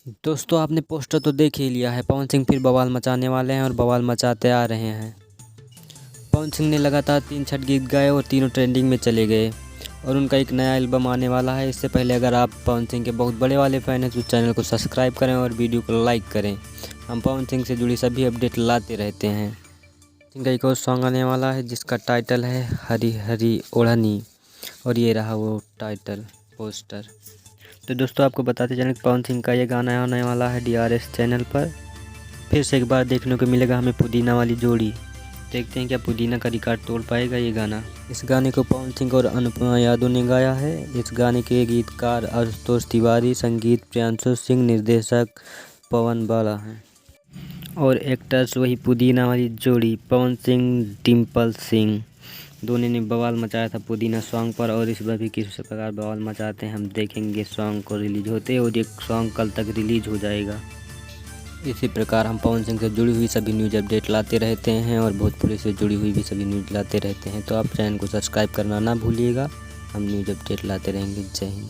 दोस्तों आपने पोस्टर तो देख ही लिया है। पवन सिंह फिर बवाल मचाने वाले हैं और बवाल मचाते आ रहे हैं। पवन सिंह ने लगातार 3 छठ गीत गाए और तीनों ट्रेंडिंग में चले गए और उनका एक नया एल्बम आने वाला है। इससे पहले अगर आप पवन सिंह के बहुत बड़े वाले फ़ैन हैं तो चैनल को सब्सक्राइब करें और वीडियो को लाइक करें। हम पवन सिंह से जुड़ी सभी अपडेट लाते रहते हैं। सिंह का एक और सॉन्ग आने वाला है जिसका टाइटल है हरी हरी ओढ़नी और ये रहा वो टाइटल पोस्टर। तो दोस्तों आपको बताते चलें पवन सिंह का ये गाना आने वाला है DRS चैनल पर। फिर से एक बार देखने को मिलेगा हमें पुदीना वाली जोड़ी। देखते हैं क्या पुदीना का रिकॉर्ड तोड़ पाएगा ये गाना। इस गाने को पवन सिंह और अनुपमा यादव ने गाया है। इस गाने के गीतकार आशुतोष तिवारी, संगीत प्रियांशु सिंह, निर्देशक पवन बाला हैं और एक्टर्स वही पुदीना वाली जोड़ी पवन सिंह, डिम्पल सिंह। दोनों ने बवाल मचाया था पुदीना सॉन्ग पर और इस बार भी किसी प्रकार बवाल मचाते हैं। हम देखेंगे सॉन्ग को रिलीज होते और ये सॉन्ग कल तक रिलीज हो जाएगा। इसी प्रकार हम पवन सिंह से जुड़ी हुई सभी न्यूज़ अपडेट लाते रहते हैं और भोजपुरी से जुड़ी हुई भी सभी न्यूज़ लाते रहते हैं। तो आप चैनल को सब्सक्राइब करना ना भूलिएगा। हम न्यूज़ अपडेट लाते रहेंगे। जय हिंद।